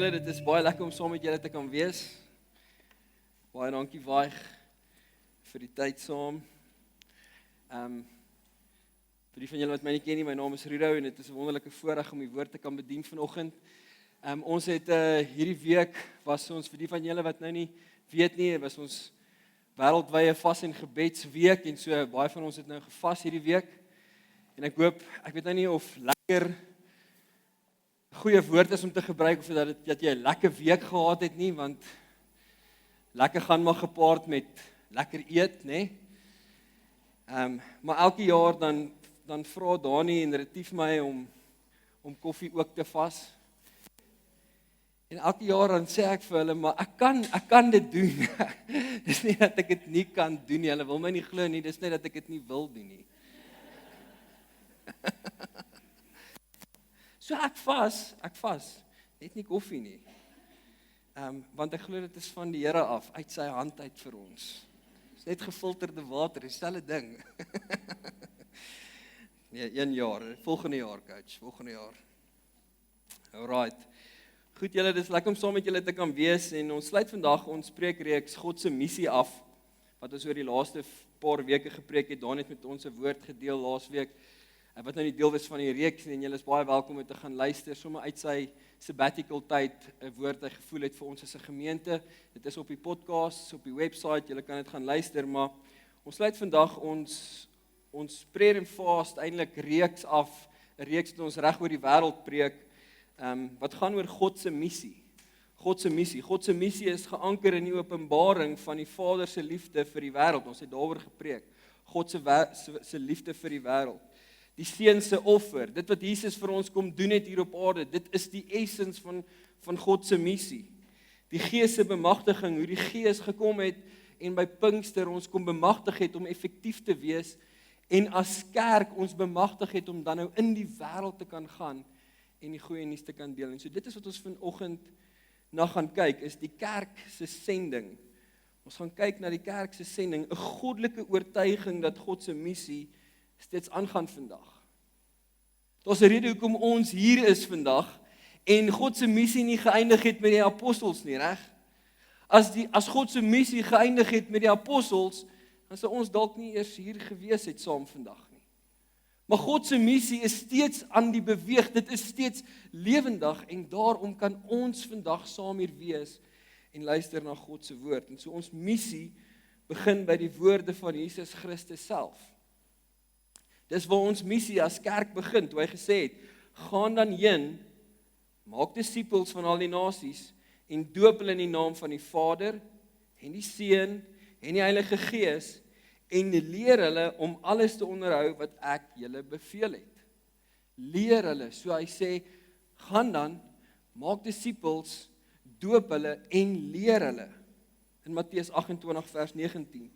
julle, dit is baie lekker om saam met julle te kan wees. Baie dankie Waig vir die tyd saam. Vir die van julle wat my nie ken nie, my naam is Rudo en dit is 'n wonderlike voorreg om die woord te kan bedien vanoggend. Ons het hierdie week was ons vir die van julle wat nou nie weet nie, was ons wêreldwye vas en gebedsweek en so baie van ons het nou gevas hierdie week. En ek hoop, ek weet nou nie of lekker goeie woord is om te gebruik of dat jy 'n lekker week gehad het nie, want lekker gaan maar gepaard met lekker eet, nê? Maar elke jaar dan vra Dani en Retief my om koffie ook te vas. En elke jaar dan sê ek vir hulle, maar ek kan dit doen. Dis nie dat ek dit nie kan doen nie. Hulle wil my nie glo nie, dis net dat ek dit nie wil doen nie. So ek vas, net nie koffie nie. Want ek glo dit is van die Here af, uit sy hand uit vir ons. Dis net gefilterde water, dieselfde ding. Nee, 1 jaar, volgende jaar coach, volgende jaar. Alright. Goed julle, dis lekker om saam met julle te kan wees en ons sluit vandag ons preekreeks God se missie af, wat ons oor die laaste paar weke gepreek het. Daan het met ons 'n woord gedeel laasweek, wat nou nie deel was van die reeks nie, en julle is baie welkom om te gaan luister, sommer uit sy sabbatical tyd, 'n woord hy gevoel het vir ons as 'n gemeente. Dit is op die podcast, op die website, julle kan dit gaan luister, maar ons sluit vandag ons prayer and fast eintlik reeks af, 'n reeks wat ons reg oor die wêreld preek, wat gaan oor God se missie. God se missie. God se missie is geanker in die openbaring van die Vader se liefde vir die wêreld. Ons het daaroor gepreek. God se liefde vir die wêreld. Die seun se offer, dit wat Jesus vir ons kom doen het hier op aarde, dit is die essens van God se missie. Die Gees se bemagtiging, hoe die Gees gekom het en by Pinkster ons kom bemagtig het om effektief te wees en as kerk ons bemagtig het om dan nou in die wêreld te kan gaan en die goeie nuus te kan deel. En so dit is wat ons vanoggend na gaan kyk, is die kerk se sending. Ons gaan kyk na die kerk se sending, 'n goddelike oortuiging dat God se missie steeds aangaan vandag. Daar's 'n rede hoekom ons hier is vandag en God se missie nie geëindig het met die apostels nie, reg? As God se missie geëindig het met die apostels, dan sou ons dalk nie eers hier gewees het saam vandag nie. Maar God se missie is steeds aan die beweeg, dit is steeds lewendig en daarom kan ons vandag saam hier wees en luister na God se woord. En so ons missie begin by die woorde van Jesus Christus self. Dis waar ons missie as kerk begin, toe hy gesê het, gaan dan heen, maak disippels van al die nasies en doop hulle in die naam van die Vader en die Seun en die Heilige Gees en leer hulle om alles te onderhou wat ek julle beveel het. Leer hulle, so hy sê, gaan dan, maak disippels, doop hulle en leer hulle. In Matteus 28 vers 19.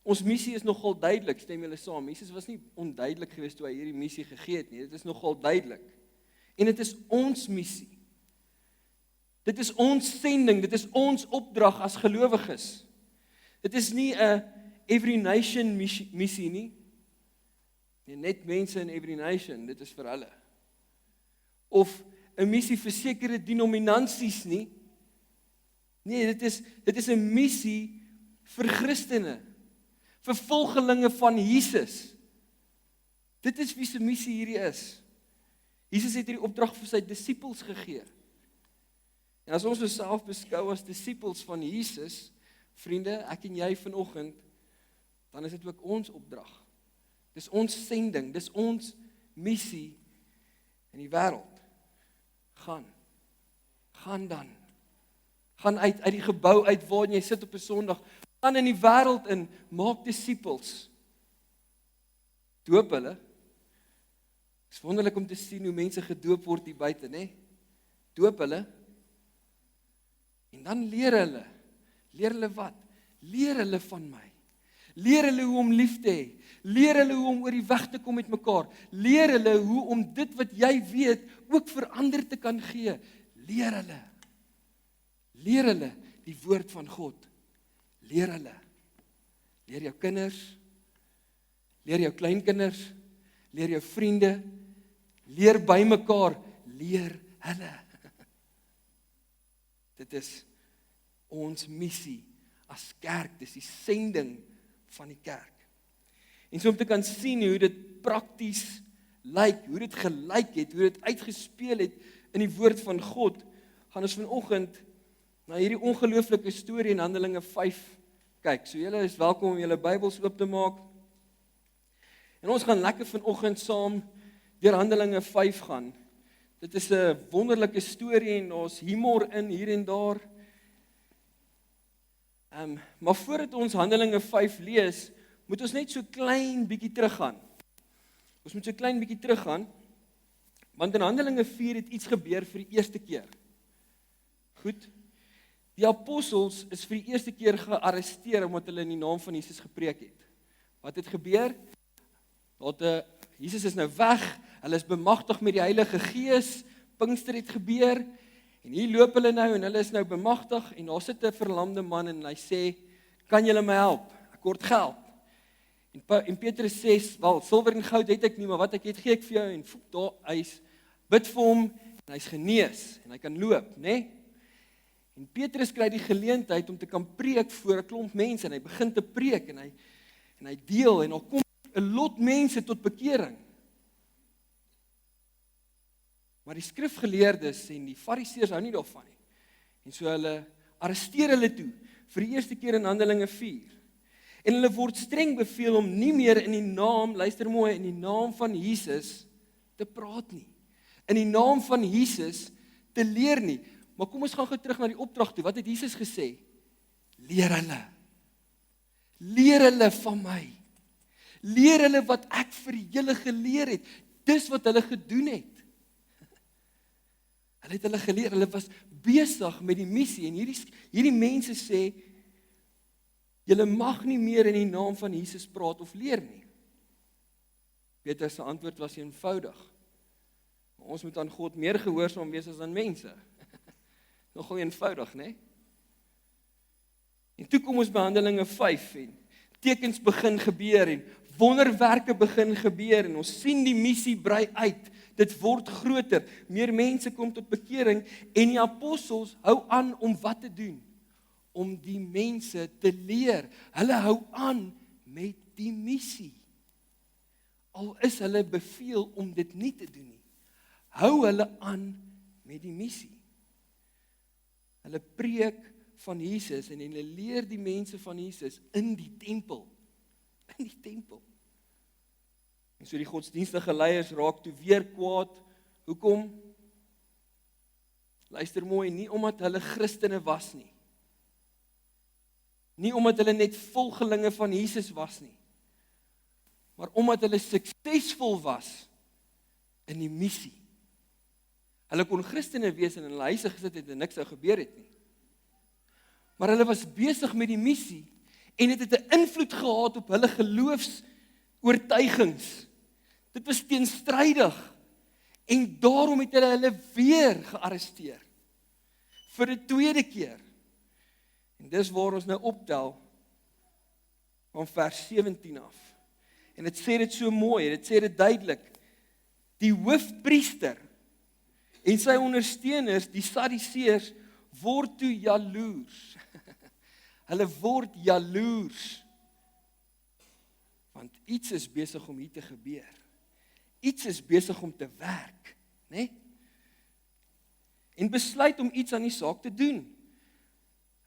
Ons missie is nogal duidelik, stem julle saam. Jesus was nie onduidelik geweest toe hy hierdie missie gegee het nie. Dit is nogal duidelik. En dit is ons missie. Dit is ons sending, dit is ons opdrag as gelowiges. Dit is nie 'n Every Nation missie nie. Net mense in Every Nation, dit is vir hulle. Of 'n missie vir sekere denominasies nie. Nee, dit is 'n missie vir Christene, vir volgelinge van Jesus. Dit is wie se missie hierdie is. Jesus het hierdie opdrag vir sy disippels gegee. En as ons onsself beskou as disippels van Jesus, vriende, ek en jy vanoggend, dan is dit ook ons opdrag. Dis ons sending, dis ons missie in die wêreld. Gaan dan. Gaan uit die gebou uit waar jy sit op 'n Sondag. Gaan in die wêreld in, maak disippels. Doop hulle. Dit is wonderlik om te sien hoe mense gedoop word hier buite, né? Doop hulle. En dan leer hulle. Leer hulle wat? Leer hulle van my. Leer hulle hoe om lief te hê. Leer hulle hoe om oor die weg te kom met mekaar. Leer hulle hoe om dit wat jy weet ook vir ander te kan gee. Leer hulle. Leer hulle die woord van God. Leer hulle. Leer jou kinders. Leer jou kleinkinders. Leer jou vriende. Leer by mekaar. Leer hulle. Dit is ons missie as kerk, dis die sending van die kerk. En so om te kan sien hoe dit prakties lyk, hoe dit gelyk het, hoe dit uitgespeel het in die woord van God, gaan ons vanoggend na hierdie ongelooflike storie in Handelinge 5 kyk. So julle is welkom om julle Bybels oop te maak. En ons gaan lekker vanoggend saam deur Handelinge 5 gaan. Dit is 'n wonderlike storie en ons humor in hier en daar. Maar voordat ons Handelinge 5 lees, moet ons net so klein bietjie teruggaan. Ons moet so klein bietjie teruggaan, want in Handelinge 4 het iets gebeur vir die eerste keer. Goed. Die apostels is vir die eerste keer gearresteer omdat hulle in die naam van Jesus gepreek het. Wat het gebeur? Jesus is nou weg, hulle is bemagtig met die Heilige Gees, Pinkster het gebeur, en hier loop hulle nou, en hulle is nou bemagtig, en daar sit 'n verlamde man, en hy sê, kan julle my help? Ek kort geld. En Petrus sê, wel, silwer en goud het ek nie, maar wat ek het, gee ek vir jou, en daar, hy bid vir hom, en hy's genees, en hy kan loop, né? En Petrus kry die geleentheid om te kan preek voor 'n klomp mense, en hy begin te preek, en hy deel, en daar kom 'n lot mense tot bekering. Maar die skrifgeleerdes en die fariseërs hou nie daarvan nie. En so hulle arresteer hulle toe, vir die eerste keer in Handelinge 4. En hulle word streng beveel om nie meer in die naam, luister mooi, in die naam van Jesus te praat nie. In die naam van Jesus te leer nie. Maar kom ons gaan gou terug na die opdrag toe. Wat het Jesus gesê? Leer hulle. Leer hulle van my. Leer hulle wat ek vir julle geleer het. Dis wat hulle gedoen het. Hulle het hulle geleer, hulle was besig met die missie. En hierdie mense sê, julle mag nie meer in die naam van Jesus praat of leer nie. Petrus se antwoord was eenvoudig. Ons moet aan God meer gehoorsaam wees as aan mense. Nogal eenvoudig, né? En toe kom ons by Handelinge 5 en tekens begin gebeur en wonderwerke begin gebeur en ons sien die missie brei uit. Dit word groter, meer mense kom tot bekering en die apostels hou aan om wat te doen? Om die mense te leer. Hulle hou aan met die missie. Al is hulle beveel om dit nie te doen nie. Hou hulle aan met die missie. Hulle preek van Jesus en hulle leer die mense van Jesus in die tempel. In die tempel. En so die godsdienstige leiers raak toe weer kwaad. Hoekom? Luister mooi, nie omdat hulle Christene was nie. Nie omdat hulle net volgelinge van Jesus was nie. Maar omdat hulle suksesvol was in die missie. Hulle kon Christene wees en in hulle huise gesit het en niks sou gebeur het nie. Maar hulle was besig met die missie en dit het 'n invloed gehad op hulle geloofsoortuigings. Dit was teenstrydig en daarom het hulle weer gearresteer. Vir die tweede keer. En dis waar ons nou optel van vers 17 af. En dit sê dit so mooi, dit sê dit duidelik. Die hoofpriester en sy ondersteuners, die Sadduseërs, word toe jaloers. Hulle word jaloers. Want iets is besig om hier te gebeur. Iets is besig om te werk, né? En besluit om iets aan die saak te doen.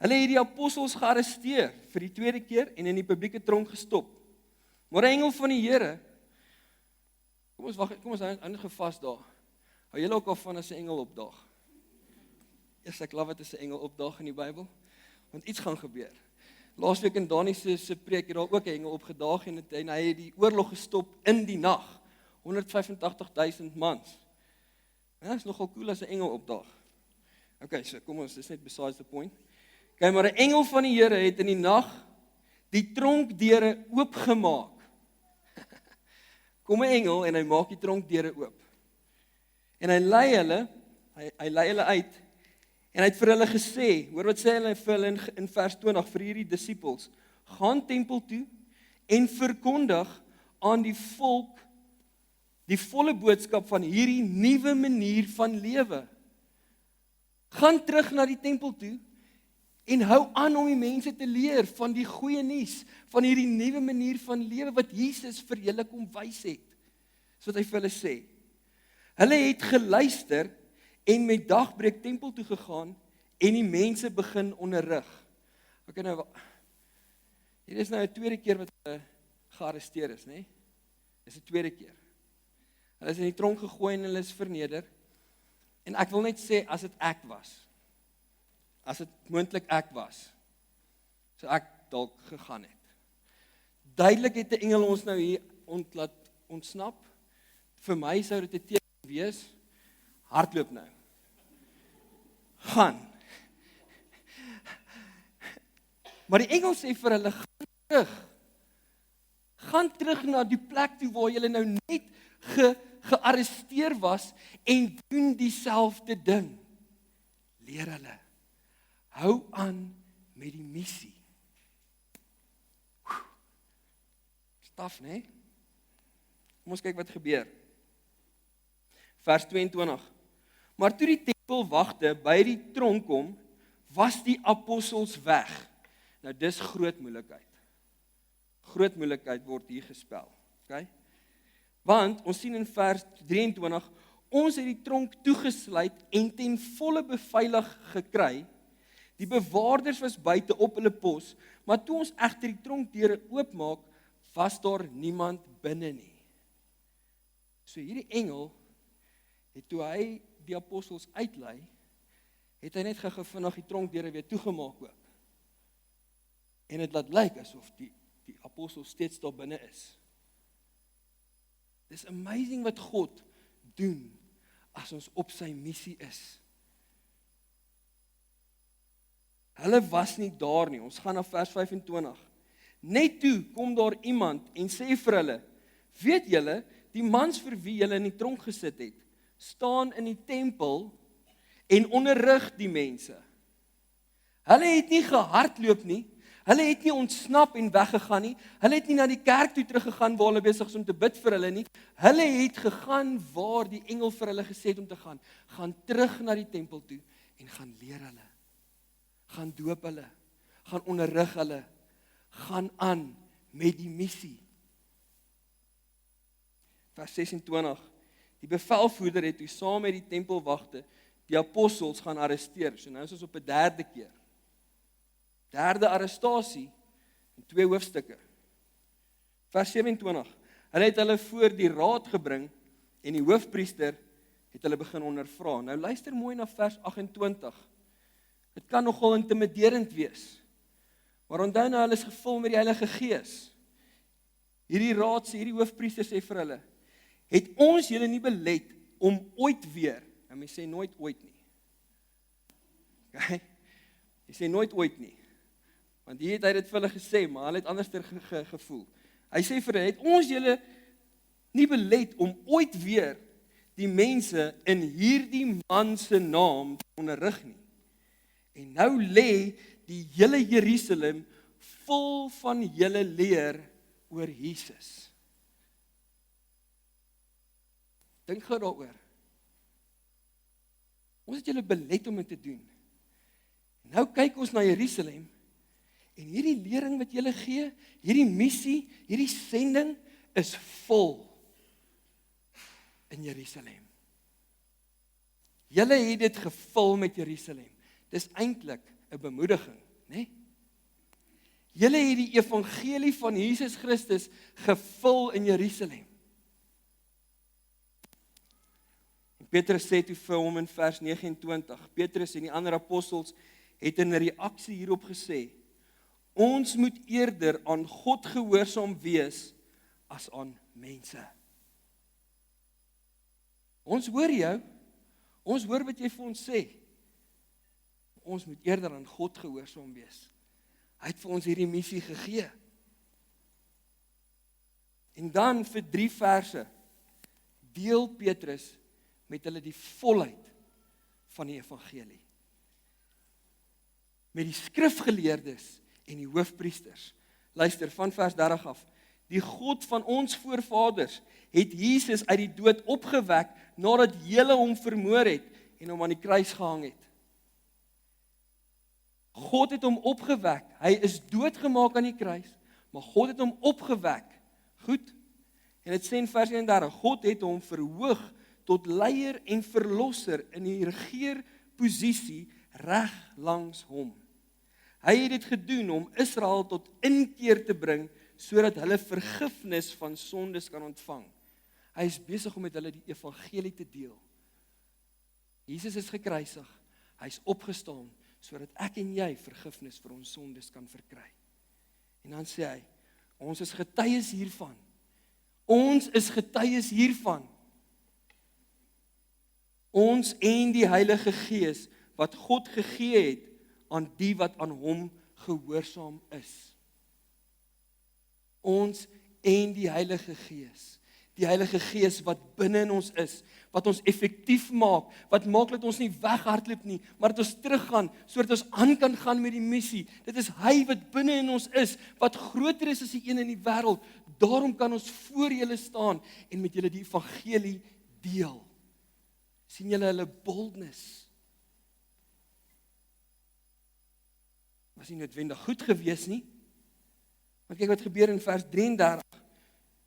Hulle het die apostels gearresteer vir die tweede keer en in die publieke tronk gestop. Maar 'n engel van die Here, kom ons hou net gevas daar. Hou julle ook al van as 'n engel opdaag? Eers ek love dit as 'n engel opdaag in die Bybel, want iets gaan gebeur. Laasweek in Dani se preek het daar ook 'n engel opgedaag en hy het die oorlog gestop in die nag. 185,000 mans. Ja, is nogal cool as 'n engel opdaag. Okay, so kom ons, dis net besides the point. Okay, maar 'n engel van die Here het in die nag die tronkdeure oopgemaak. Kom 'n engel en hy maak die tronkdeure oop. En hy lei hulle uit en hy het vir hulle gesê, hoor wat sê hy vir hulle in vers 20 vir hierdie disippels, gaan tempel toe en verkondig aan die volk die volle boodskap van hierdie nuwe manier van lewe. Gaan terug na die tempel toe en hou aan om die mense te leer van die goeie nuus, van hierdie nuwe manier van lewe wat Jesus vir julle kom wys het. Dis wat hy vir hulle sê. Hulle het geluister en met dagbreek tempel toe gegaan en die mense begin onderrig. Okay, nou, hier is nou 'n tweede keer wat hulle gearresteer is, né? Dis 'n tweede keer. Hulle is in die tronk gegooi en hulle is verneder. En ek wil net sê, as dit ek was, as dit moontlik ek was, so ek dalk gegaan het. Duidelik het 'n engel ons nou hier laat ontsnap. Vir my sou dit 'n teken wees, hardloop nou. Gaan. Maar die engel sê vir hulle, gaan terug. Gaan terug na die plek toe waar julle nou net gearresteer was en doen dieselfde ding. Leer hulle. Hou aan met die missie. Staf, né? Kom ons kyk wat gebeur. Vers 22. Maar toe die tempelwagte by die tronk kom, was die apostels weg. Nou dis groot moeilikheid. Groot moeilikheid word hier gespel. Okay? Want ons sien in vers 23, ons het die tronk toegesluit en ten volle beveilig gekry. Die bewaarders was buite op hulle pos, maar toe ons egter die tronkdeure oopmaak, was daar niemand binne nie. So hierdie engel het toe hy die apostels uitlei, het hy net gou vinnig die tronkdeure weer toegemaak ook. En dit laat lyk asof die apostels steeds daar binne is. Dis amazing wat God doen as ons op sy missie is. Hulle was nie daar nie. Ons gaan na vers 25. Net toe kom daar iemand en sê vir hulle, weet julle, die mans vir wie julle in die tronk gesit het, staan in die tempel en onderrig die mense. Hulle het nie gehardloop nie, hulle het nie ontsnap en weggegaan nie, hulle het nie na die kerk toe teruggegaan waar hulle besig is om te bid vir hulle nie, hulle het gegaan waar die engel vir hulle gesê het om te gaan. Gaan terug na die tempel toe en gaan leer hulle. Gaan doop hulle, gaan onderrig hulle, gaan aan met die missie. Vers 26, die bevelvoerder het toe saam met die tempelwagte die apostels gaan arresteer. So nou is ons op 'n derde keer. Derde arrestasie in 2 hoofstukke. Vers 27, hulle het hulle voor die raad gebring en die hoofpriester het hulle begin ondervra. Nou luister mooi na vers 28. Dit kan nogal intimiderend wees. Maar onthou nou, hulle is gevul met die Heilige Gees. Hierdie raad sê, hierdie hoofpriester sê vir hulle, het ons julle nie belet om ooit weer, en my sê nooit ooit nie. Okay? Hy sê nooit ooit nie. Want hier het hy dit vir hulle gesê, maar hulle het anders gevoel. Hy sê vir hulle, het ons julle nie belet om ooit weer die mense in hierdie man se naam te onderrig nie. En nou lê die hele Jerusalem vol van julle leer oor Jesus. Dink gou daaroor. Ons het julle belet om dit te doen. Nou kyk ons na Jerusalem en hierdie lering wat julle gee, hierdie missie, hierdie sending is vol in Jerusalem. Julle het dit gevul met Jerusalem. Dis eintlik 'n bemoediging, né? Julle het die evangelie van Jesus Christus gevul in Jerusalem. En Petrus sê toe vir hom in vers 29, Petrus en die ander apostels het in reaksie hierop gesê, ons moet eerder aan God gehoorsaam wees as aan mense. Ons hoor jou, ons hoor wat jy vir ons sê. Ons moet eerder aan God gehoorsaam wees. Hy het vir ons hierdie missie gegee. En dan vir 3 verse deel Petrus met hulle die volheid van die evangelie. Met die skrifgeleerdes en die hoofpriesters. Luister, van vers 30 af. Die God van ons voorvaders het Jesus uit die dood opgewek nadat julle hom vermoor het en hom aan die kruis gehang het. God het hom opgewek. Hy is doodgemaak aan die kruis, maar God het hom opgewek. Goed? En dit sê in vers 31, God het hom verhoog tot leier en verlosser in die regeerposisie reg langs hom. Hy het dit gedoen om Israel tot inkeer te bring, sodat hulle vergifnis van sondes kan ontvang. Hy is besig om met hulle die evangelie te deel. Jesus is gekruisig, hy is opgestaan, sodat ek en jy vergifnis vir ons sondes kan verkry. En dan sê hy, ons is getuies hiervan. Ons is getuies hiervan. Ons en die Heilige Gees, wat God gegee het, aan die wat aan hom gehoorsaam is. Ons en die Heilige Gees. Die Heilige Gees wat binne in ons is, wat ons effektief maak, wat maak dat ons nie weghardloop nie, maar dat ons teruggaan, sodat ons aan kan gaan met die missie. Dit is hy wat binne in ons is, wat groter is as die een in die wêreld. Daarom kan ons voor julle staan en met julle die evangelie deel. Sien julle hulle boldness? Was nie noodwendig goed gewees nie. Maar kyk wat gebeur in vers 33.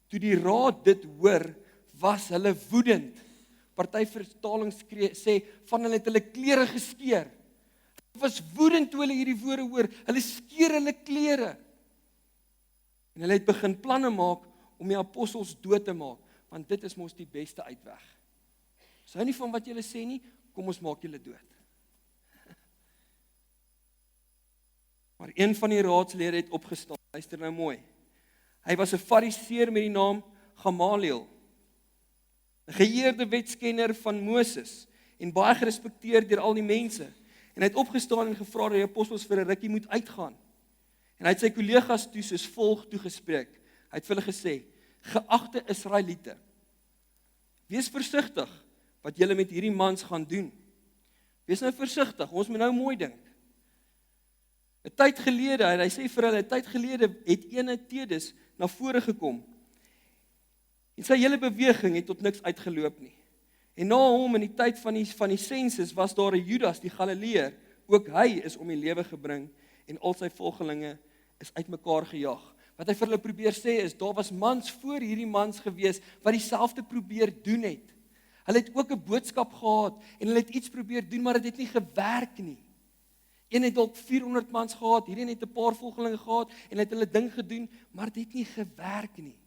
Toe die raad dit hoor, was hulle woedend. Party vertalings sê, van hulle het hulle klere geskeur. Hulle was woedend toe hulle hierdie woorde hoor. Hulle skeer hulle klere. En hulle het begin planne maak om die apostels dood te maak. Want dit is mos die beste uitweg. As hy nie van wat julle sê nie, kom ons maak julle dood. Maar een van die raadslede het opgestaan. Luister nou mooi. Hy was 'n fariseer met die naam Gamaliel, 'n geëerde wetskenner van Moses en baie gerespekteer deur al die mense. En hy het opgestaan en gevra dat die apostels vir 'n rukkie moet uitgaan. En hy het sy kollegas toe soos volg toegespreek. Hy het vir hulle gesê: "Geagte Israeliete, wees versigtig wat julle met hierdie mans gaan doen. Wees nou versigtig, ons moet nou mooi dink. 'n Tyd gelede, en hy sê vir hulle, 'n tyd gelede het ene Teudas na vore gekom. En sy hele beweging het tot niks uitgeloop nie. En na hom in die tyd van die sensus was daar 'n Judas die Galileër, ook hy is om die lewe gebring en al sy volgelinge is uitmekaar gejaag.' Wat hy vir hulle probeer sê is, daar was mans voor hierdie mans gewees wat dieselfde probeer doen het. Hulle het ook 'n boodskap gehad en hulle het iets probeer doen, maar dit het nie gewerk nie. Een het dalk 400 mans gehad, hierdie het 'n paar volgelinge gehad en hulle het hulle ding gedoen, maar dit het nie gewerk nie.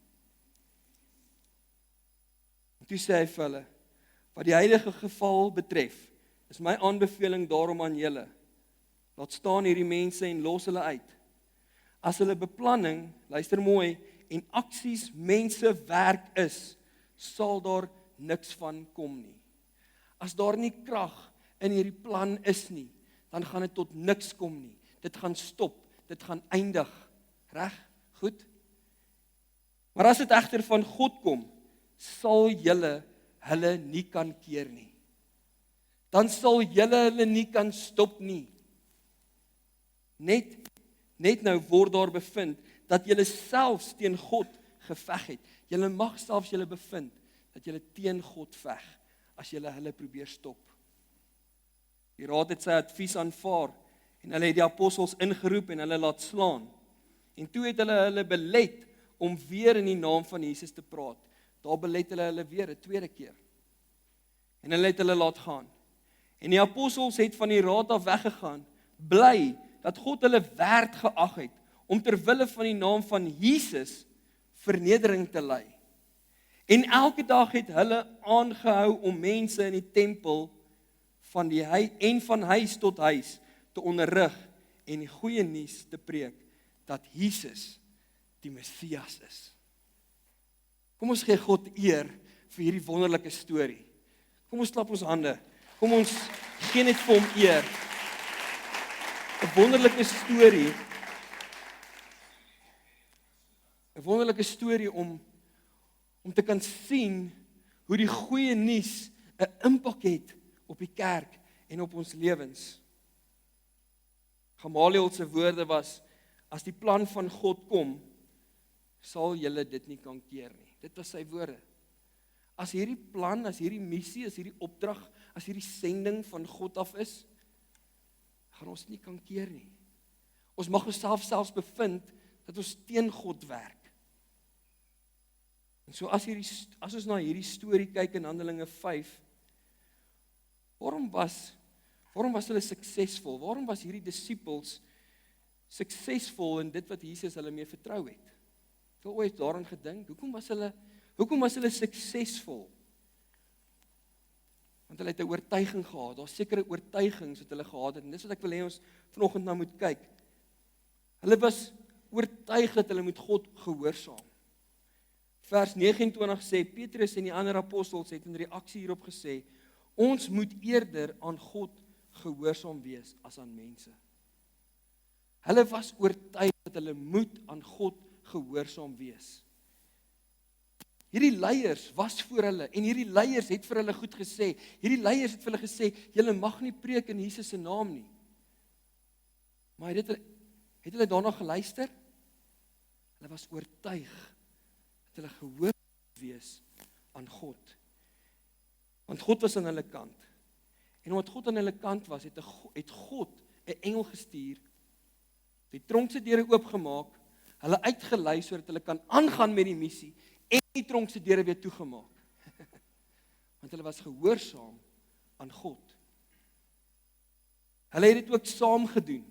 En toe sê hy vir hulle, wat die huidige geval betref, is my aanbeveling daarom aan julle. Laat staan hierdie mense en los hulle uit. As hulle beplanning, luister mooi, en aksies mense werk is, sal daar niks van kom nie. As daar nie krag in hierdie plan is nie, dan gaan dit tot niks kom nie. Dit gaan stop, dit gaan eindig. Reg? Goed? Maar as dit egter van God kom, sal julle hulle nie kan keer nie. Dan sal julle hulle nie kan stop nie. Net nou word daar bevind dat julle selfs teen God geveg het. Julle mag selfs julle bevind dat julle teen God veg as julle hulle probeer stop. Die raad het sy advies aanvaar en hulle het die apostels ingeroep en hulle laat slaan. En toe het hulle belet om weer in die naam van Jesus te praat. Daar belet hulle weer 'n tweede keer. En hulle het hulle laat gaan. En die apostels het van die raad af weggegaan, bly dat God hulle werd geag het om ter wille van die naam van Jesus vernedering te ly. En elke dag het hulle aangehou om mense in die tempel van huis tot huis te onderrig en die goeie nuus te preek dat Jesus die Messias is. Kom ons gee God eer vir hierdie wonderlike storie. Kom ons klap ons hande. Kom ons gee net vir hom eer. 'n wonderlike storie. 'n wonderlike storie om te kan sien hoe die goeie nuus 'n impak het op die kerk en op ons lewens. Gamaliel se woorde was, as die plan van God kom, sal julle dit nie kan keer nie. Dit was sy woorde. As hierdie plan, as hierdie missie, as hierdie opdrag, as hierdie sending van God af is, gaan ons nie kan keer nie. Ons mag onsself selfs bevind dat ons teen God werk. En so as ons na hierdie storie kyk in Handelinge 5, waarom was hulle suksesvol? Waarom was hierdie disippels suksesvol in dit wat Jesus hulle mee vertrou het? Het jy ooit daaraan gedink? Hoekom was hulle suksesvol? Want hulle het 'n oortuiging gehad. Daar's sekere oortuigings wat hulle gehad het en dis wat ek wil hê ons vanoggend na moet kyk. Hulle was oortuig dat hulle moet God gehoorsaam. Vers 29 sê, Petrus en die ander apostels het in reaksie hierop gesê, ons moet eerder aan God gehoorsaam wees as aan mense. Hulle was oortuig dat hulle moet aan God gehoorsaam wees. Hierdie leiers was voor hulle en hierdie leiers het vir hulle goed gesê. Hierdie leiers het vir hulle gesê, julle mag nie preek in Jesus se naam nie. Maar het hulle daarna geluister? Hulle was oortuig dat hulle gehoorsaam wees aan God. Want God was aan hulle kant. En omdat God aan hulle kant was, het God 'n engel gestuur, die tronk se deure oopgemaak, hulle uitgelei sodat hulle kan aangaan met die missie en die tronk se deure weer toegemaak. Want hulle was gehoorsaam aan God. Hulle het dit ook saam gedoen.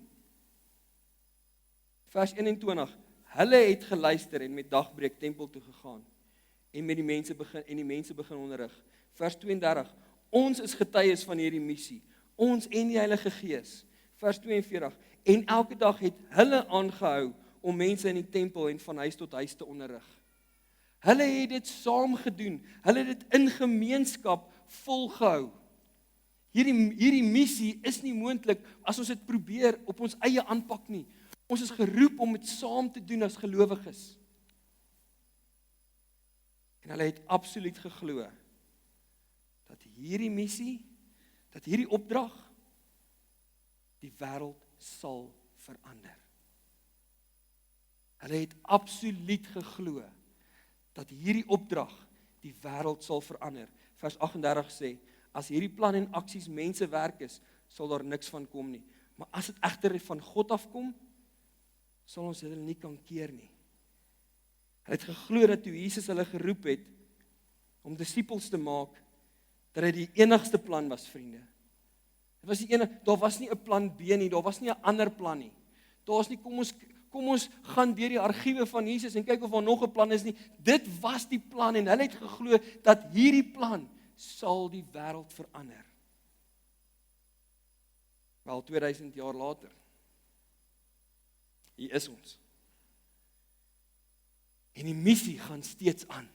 Vers 21, hulle het geluister en met dagbreek tempel toe gegaan en met die mense begin onderrig. Vers 32, ons is getuies van hierdie missie, ons en die Heilige Gees. Vers 42, en elke dag het hulle aangehou om mense in die tempel en van huis tot huis te onderrig. Hulle het dit saam gedoen, hulle het dit in gemeenskap volgehou. Hierdie missie is nie moontlik as ons dit probeer op ons eie aanpak nie. Ons is geroep om dit saam te doen as gelowiges. En hulle het absoluut geglo dat hierdie missie, dat hierdie opdrag die wêreld sal verander. Hulle het absoluut geglo dat hierdie opdrag die wêreld sal verander. Vers 38 sê, as hierdie plan en aksies mense werk is, sal daar niks van kom nie. Maar as dit egter van God afkom, sal ons hulle nie kan keer nie. Hulle het geglo dat toe Jesus hulle geroep het om disippels te maak, dat dit die enigste plan was, vriende. Daar was nie 'n plan B nie, daar was nie 'n ander plan nie. Daar was nie, kom ons gaan deur die argiewe van Jesus en kyk of daar nog 'n plan is nie. Dit was die plan en hulle het geglo dat hierdie plan sal die wêreld verander. Wel 2000 jaar later, hier is ons. En die missie gaan steeds aan.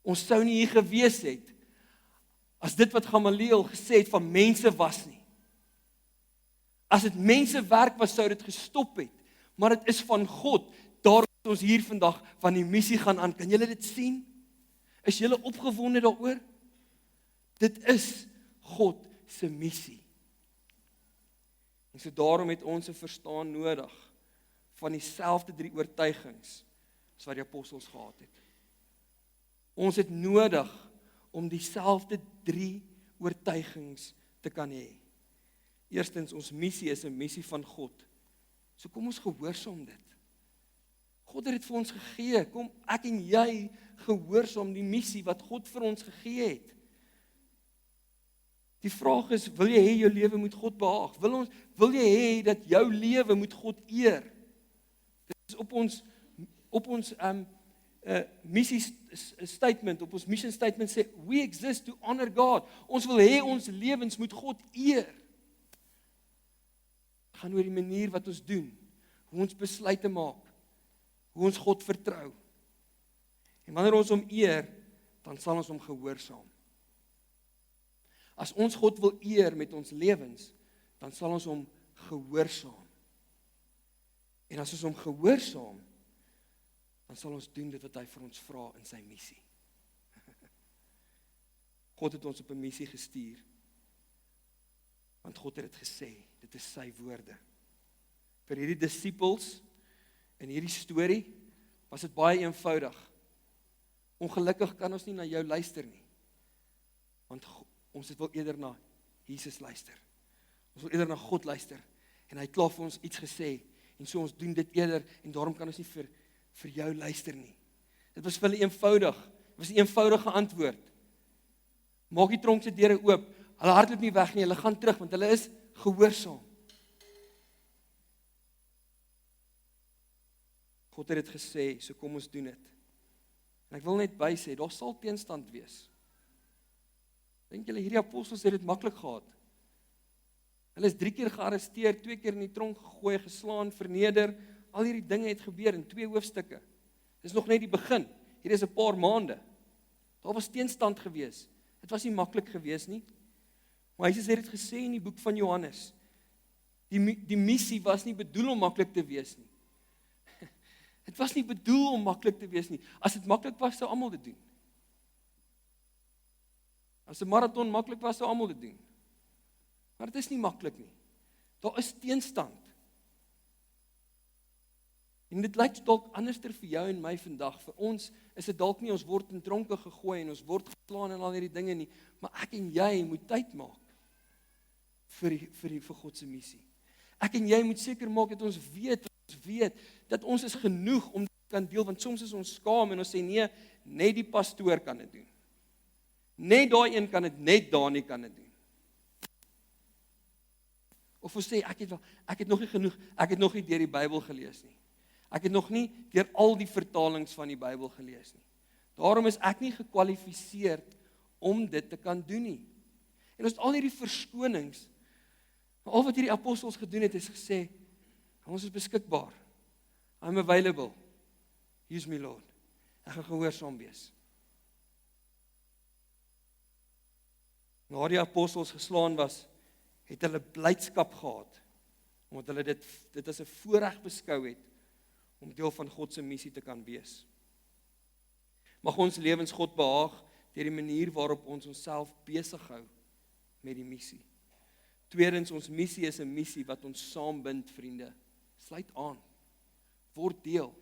Ons sou nie hier gewees het as dit wat Gamaliel gesê het van mense was nie. As dit mense werk was, sou dit gestop het. Maar dit is van God. Daarom is ons hier vandag, van die missie gaan aan. Kan julle dit sien? Is julle opgewonde daaroor? Dit is God se missie. En so daarom het ons 'n verstaan nodig van dieselfde 3 oortuigings as wat die apostels gehad het. Ons het nodig om dieselfde 3 oortuigings te kan hê. Eerstens, ons missie is 'n missie van God. So kom ons gehoorsaam dit. God het dit vir ons gegee. Kom ek en jy gehoorsaam die missie wat God vir ons gegee het. Die vraag is, wil jy hê jou lewe moet God behaag? Wil jy hê dat jou lewe moet God eer? Dit is op ons missie statement, op ons mission statement sê, we exist to honor God. Ons wil hê ons lewens moet God eer. Het gaan oor die manier wat ons doen, hoe ons besluite maak, hoe ons God vertrou. En wanneer ons hom eer, dan sal ons hom gehoorsaam. As ons God wil eer met ons lewens, dan sal ons hom gehoorsaam. En as ons hom gehoorsaam, dan sal ons doen dit wat hy vir ons vra in sy missie. God het ons op 'n missie gestuur, want God het dit gesê, dit is sy woorde. Vir hierdie disippels in hierdie storie was dit baie eenvoudig. Ongelukkig kan ons nie na jou luister nie, want ons wil eerder na Jesus luister. Ons wil eerder na God luister. En hy het klaar vir ons iets gesê. En so ons doen dit eerder, en daarom kan ons nie vir jou luister nie. Dit was vir hulle eenvoudig. Dit was 'n eenvoudige antwoord. Maak die tronk se deure oop. Hulle hardloop nie weg nie, hulle gaan terug, want hulle is gehoorsaam. God het dit gesê, so kom ons doen dit. En ek wil net by sê, daar sal teenstand wees. Dink julle, hierdie apostels het dit maklik gehad? Hulle is 3 keer gearresteer, 2 keer in die tronk gegooi, geslaan, verneder. Al hierdie dinge het gebeur in 2 hoofstukke. Dis nog net die begin. Hier is 'n paar maande. Daar was teenstand gewees. Dit was nie maklik gewees nie. Maar Jesus het dit gesê in die boek van Johannes. Die missie was nie bedoel om maklik te wees nie. Dit was nie bedoel om maklik te wees nie. As dit maklik was, sou almal dit doen. As 'n maraton maklik was, sou almal dit doen. Maar dit is nie maklik nie. Daar is teenstand. En dit lyk dalk anderster vir jou en my vandag. Vir ons is dit dalk nie, ons word in tronke gegooi en ons word geslaan en al hierdie dinge nie, maar ek en jy moet tyd maak vir God se missie. Ek en jy moet seker maak dat ons weet dat ons is genoeg om dit te kan deel, want soms is ons skaam en ons sê nee, net die pastoor kan dit doen. Net daai een kan dit, net Dani kan dit doen. Of ons sê ek het nog nie genoeg, ek het nog nie deur die Bybel gelees nie. Ek het nog nie deur al die vertalings van die Bybel gelees nie. Daarom is ek nie gekwalifiseerd om dit te kan doen nie. En ons het al hierdie verskonings, maar al wat hierdie apostels gedoen het is gesê, ons is beskikbaar. I'm available. Use me, Lord. Ek gaan gehoorsaam wees. Na die apostels geslaan was, het hulle blydskap gehad, omdat hulle dit as 'n voorreg beskou het, om deel van God se missie te kan wees. Mag ons lewens God behaag, deur die manier waarop ons onsself besig hou met die missie. Tweedens, ons missie is 'n missie wat ons saambind, vriende. Sluit aan. Word deel.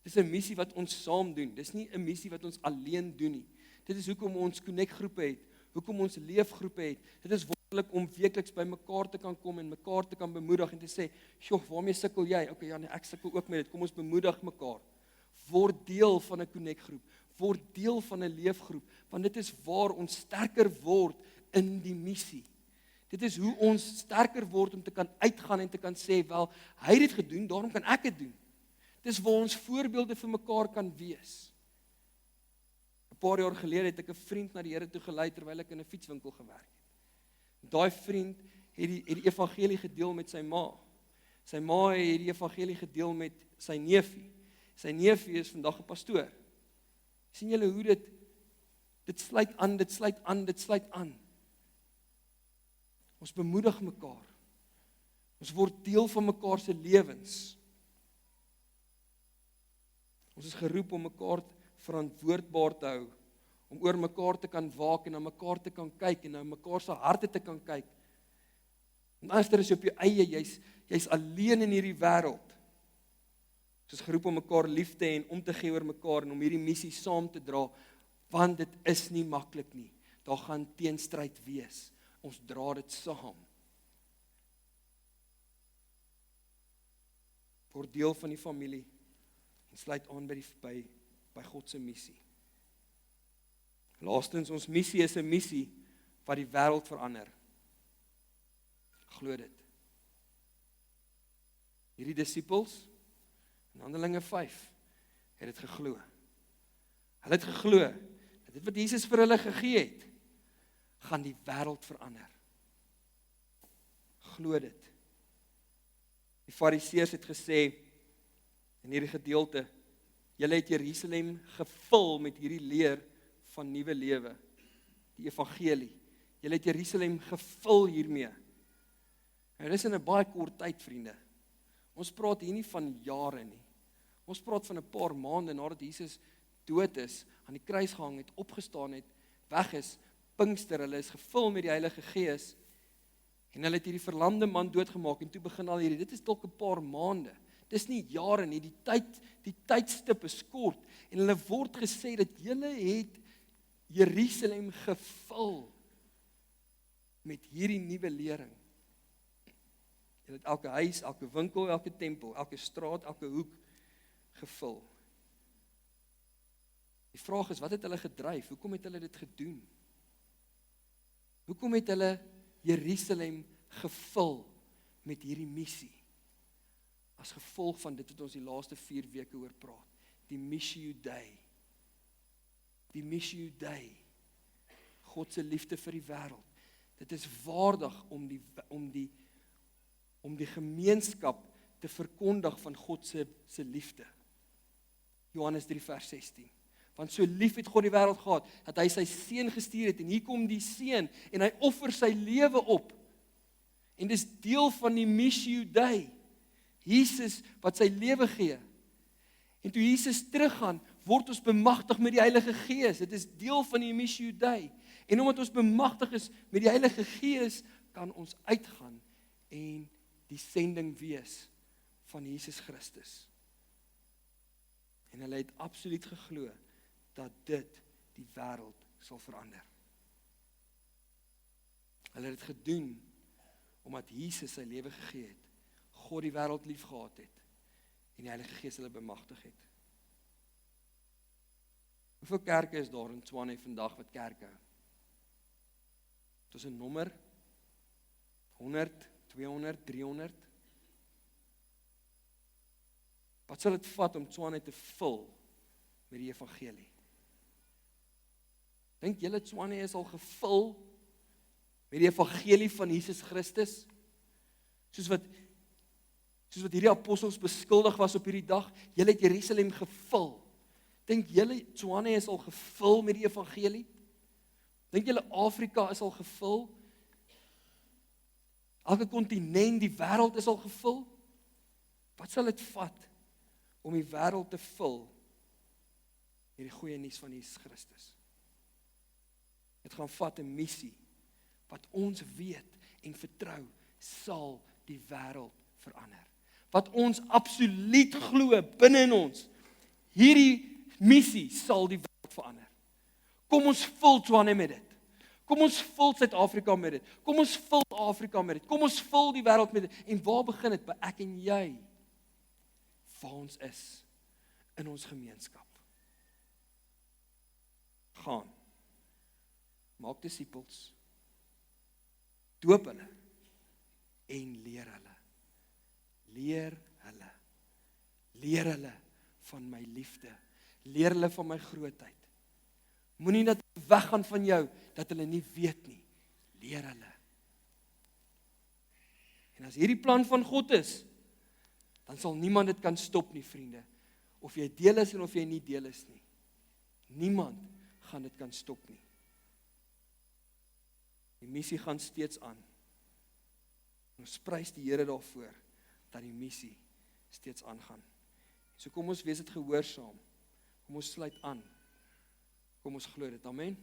Dis 'n missie wat ons saam doen. Dis nie 'n missie wat ons alleen doen nie. Dit is hoekom ons connect groepe het, hoekom ons leefgroepe het. Dit is wonderlik om weekliks by mekaar te kan kom en mekaar te kan bemoedig en te sê, "Sjoe, waarmee sukkel jy?" Okay, ja nee, ek sukkel ook met dit. Kom ons bemoedig mekaar. Word deel van 'n connect groep. Word deel van 'n leefgroep, want dit is waar ons sterker word in die missie. Dit is hoe ons sterker word om te kan uitgaan en te kan sê, "Wel, hy het dit gedoen, daarom kan ek dit doen." Dis waar ons voorbeelde vir mekaar kan wees. 'n Paar jaar gelede het ek 'n vriend na die Here toe gelei terwyl ek in 'n fietswinkel gewerk het. Daai vriend het die evangelie gedeel met sy ma. Sy ma het die evangelie gedeel met sy neefie. Sy neefie is vandag 'n pastoor. Sien julle hoe dit sluit aan, dit sluit aan. Ons bemoedig mekaar. Ons word deel van mekaar se lewens. Ons is geroep om mekaar verantwoordbaar te hou, om oor mekaar te kan waak en na mekaar te kan kyk en na mekaar se harte te kan kyk. En as jy op jou eie, jy's alleen in hierdie wêreld. Ons is geroep om mekaar lief te hê en om te gee oor mekaar en om hierdie missie saam te dra, want dit is nie maklik nie. Daar gaan teenstryd wees. Ons dra dit saam. Word deel van die familie en sluit aan by God se missie. Laastens, ons missie is 'n missie wat die wêreld verander. Glo dit. Hierdie disippels in Handelinge 5 het dit geglo. Hulle het geglo dat dit wat Jesus vir hulle gegee het, gaan die wêreld verander. Glo dit. Die Fariseërs het gesê in hierdie gedeelte, julle het Jerusalem gevul met hierdie leer van nuwe lewe, die evangelie. Julle het Jerusalem gevul hiermee. En dis in 'n baie kort tyd, vriende. Ons praat hier nie van jare nie. Ons praat van 'n paar maande nadat Jesus dood is, aan die kruis gehang het, opgestaan het, weg is, Pinkster, hulle is gevul met die Heilige Gees, en hulle het hierdie verlamde man doodgemaak, en toe begin al hierdie, dit is dalk 'n paar maande, dis nie jare nie, die tydstip is kort, en hulle word gesê dat julle het Jerusalem gevul met hierdie nuwe lering, Julle het elke huis, elke winkel, elke tempel, elke straat, elke hoek gevul. Die vraag is, wat het hulle gedryf? Hoekom het hulle dit gedoen? Hoekom het hulle Jerusalem gevul met hierdie missie? As gevolg van dit wat ons die laaste 4 weke oor praat. Die Missio Dei. Die Missio Dei. God se liefde vir die wêreld. Dit is waardig om die gemeenskap te verkondig van God se liefde. Johannes 3 vers 16. Want so lief het God die wêreld gehad, dat hy sy seun gestuur het, en hier kom die seun, en hy offer sy lewe op. En dis deel van die Missio Dei. Jesus wat sy lewe gee. En toe Jesus teruggaan, word ons bemagtig met die Heilige Gees. Dit is deel van die Missio Dei. En omdat ons bemagtig is met die Heilige Gees, kan ons uitgaan en die sending wees van Jesus Christus. En hulle het absoluut geglo dat dit die wêreld sal verander. Hulle het dit gedoen omdat Jesus sy lewe gegee het, God die wêreld lief gehad het en die Heilige Gees hulle bemagtig het. Hoeveel kerke is daar in Tshwane vandag wat kerke hou? Dit is 'n nommer 100, 200, 300. Wat sal dit vat om Tshwane te vul met die evangelie? Dink julle Tshwane is al gevul met die evangelie van Jesus Christus? Soos wat hierdie apostels beskuldig was op hierdie dag, julle het Jerusalem gevul. Dink julle Tshwane is al gevul met die evangelie? Dink julle Afrika is al gevul? Elke kontinent, die wêreld is al gevul? Wat sal dit vat om die wêreld te vul met die goeie nuus van Jesus Christus? Dit gaan vat 'n missie wat ons weet en vertrou sal die wêreld verander. Wat ons absoluut glo binne in ons, hierdie missie sal die wêreld verander. Kom ons vul Tshwane met dit. Kom ons vul Suid-Afrika met dit. Kom ons vul Afrika met dit. Kom ons vul die wêreld met dit. En waar begin dit? By ek en jy. Waar ons is in ons gemeenskap. Gaan. Maak disippels. Doop hulle en leer hulle. Leer hulle. Leer hulle van my liefde. Leer hulle van my grootheid. Moenie dat weggaan van jou, dat hulle nie weet nie. Leer hulle. En as hierdie plan van God is, dan sal niemand dit kan stop nie, vriende. Of jy deel is en of jy nie deel is nie. Niemand gaan dit kan stop nie. Die missie gaan steeds aan. Ons prys die Here daarvoor, dat die missie steeds aangaan. So kom ons wees dit gehoorsaam. Kom ons sluit aan. Kom ons glo dit. Amen.